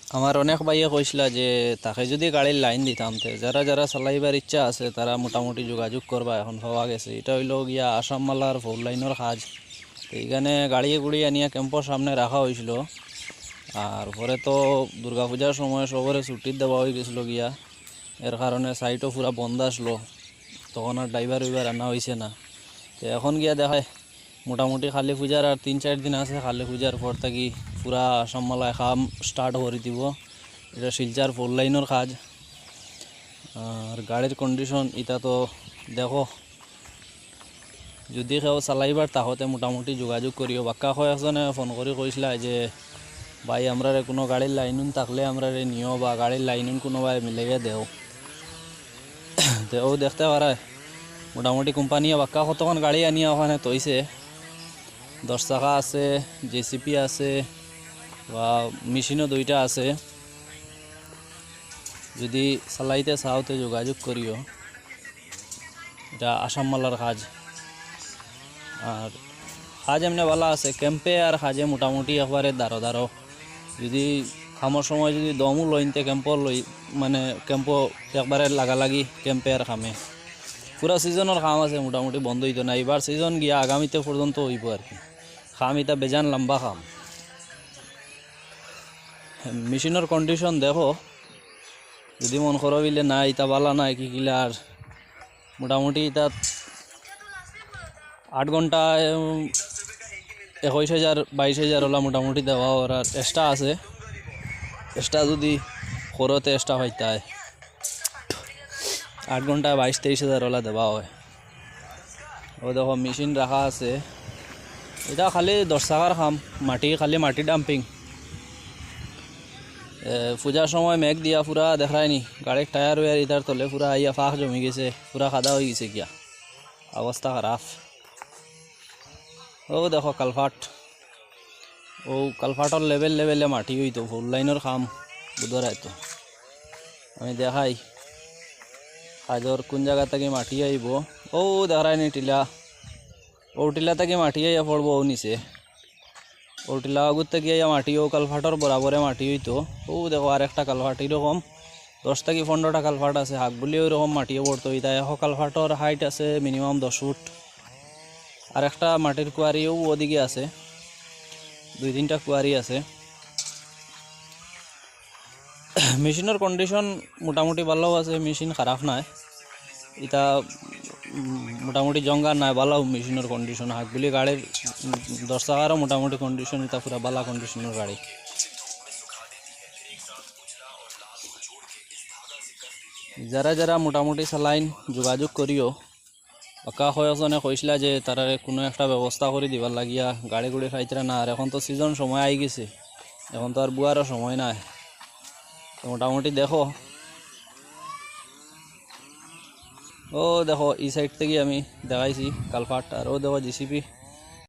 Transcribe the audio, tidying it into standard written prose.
আমার অনেক ভাইয়ে কইসলা যে তাকে যদি গাড়ির লাইন দিতাম তে যারা যারা চালাইবার ইচ্ছা আছে তারা মোটামুটি যোগাযোগ করবা, এখন পাওয়া গেছে। এটা হইলো গিয়া আসাম মালার ফোর লাইনের কাজ। তো এইখানে গাড়ি গুড়ি আনিয়া ক্যাম্পর সামনে রাখা হয়েছিল। আর পরে তো দুর্গাপূজার সময় সবরে ছুটির দেওয়া হয়ে গেছিলো গিয়া, এর কারণে সাইটও পুরা বন্ধ আসলো, তখন আর ড্রাইভার উইভার আনা হয়েছে না। তো এখন গিয়া দেখায় মোটামুটি কালী পূজার আর 3-4 দিন আছে, কালী পূজার পর থাকি পুরা আসাম মালা কাম স্টার্ট করে দিব। এটা শিলচার ফোর লাইনের কাজ। আর গাড়ির কন্ডিশন এটা তো দেখো, যদি কেউ চালাইবার তাহতে মোটামুটি যোগাযোগ করিও। বাক্কা কয়েকজনে ফোন করে কইসলা যে ভাই আমরা কোনো গাড়ির লাইনুন থাকলে আমরা নিও, বা গাড়ির লাইনুন কোনোবাই মিলাইয়া দেও। তো দেখতে পারা মোটামুটি কোম্পানিও বাক্কা কতক্ষণ গাড়ি আনিয়া ওখানে তৈছে। 10 চাকা আছে, জেসিপি আছে, বা মেশিনও 2টা আছে। যদি চালাইতে চাওতে যোগাযোগ করিও। এটা আসাম মালার কাজ। আর কাজ এমনি ভালো আছে, ক্যাম্পে আর কাজে মোটামুটি একবারে দাঁড়ো দাঁড়ো। যদি খামর সময় যদি দমও লইনতে ক্যাম্পর লই, মানে ক্যাম্প একবারে লাগালাগি ক্যাম্পে আর খামে পুরা সিজনের কাম আছে, মোটামুটি বন্ধ হইতো না। এবার সিজন গিয়া আগামীতে পর্যন্ত হইব আর কি। খাম এটা বেজান লম্বা খাম। মেশিনের কন্ডিশন দেখো, যদি মন করো বিলে না ইটা বালা নাই কি কিলা, আর মোটামুটি এটা 8 ঘন্টা 21,000 22,000 ওলা মোটামুটি দেওয়া। ওর আর এক্সট্রা আছে, এক্সট্রা যদি করোতে এক্সট্রা পাইতায় 8 ঘন্টায় 22-23,000 ওলা দেওয়া হয়। ও দেখো মেশিন রাখা আছে। এটা খালি 10 চাকার খাম, খালি মাটি ডাম্পিং। পূজার সময় মেঘ দিয়া পুরা দেখায়নি, গাড়ির টায়ার ওয়ার ইতার তলে পুরা আইয়া ফাঁক জমি গেছে, পুরা খাদা হয়ে গেছে গিয়া, অবস্থা খারাপ। ও দেখো কালভার্ট, ও কালভার্টর লেভেলে মাটি হইতো, ফুল লাইনের খাম বুধরায়। তো আমি দেখাই কাজর কোন জায়গা থেকে মাটি আইব। ও দেখায়নি টিলা, ও টিলা থেকে মাটি আইয়া পড়বো ও নিচে। ও টিলা আগুর থেকে আইয়া মাটি, ও কালভার্টর বরাবরে মাটি হইতো। ও দেখো আর একটা কালভার্ট, এরকম 10 থেকে 15টা কালভার্ট আছে। হাক বলি ওইরকম মাটিও পড়তো। এটা এখন কালভার্টর হাইট আছে মিনিমাম 10 ফুট। আর একটা মাটির কুয়ারিও ওদিকে আছে, 2-3টা কুয়ারি আছে। মেশিনের কন্ডিশন মোটামুটি ভালো আছে, মেশিন খারাপ নাই। এটা মোটামুটি জঙ্গার নাই, ভালো মেশিনের কন্ডিশন। হাক বলি গাড়ির 10 চাকারও মোটামুটি কন্ডিশন, এটা পুরা ভালো কন্ডিশনের গাড়ি। যারা যারা মোটামুটি চালাইন যোগাযোগ করিও। পাকা কয়েকজনে কইসলা যে তারা কোনো একটা ব্যবস্থা করে দিবার লাগিয়া, গাড়ি গুড়ি খাইতরা না। আর এখন তো সিজন সময় আই গেছে, এখন তো আর বুয়ারও সময় নাই। মোটামুটি দেখো, ও দেখো এই সাইড থেকে আমি দেখাইছি কালভার্ট, আর ও দেখো জিসিপি।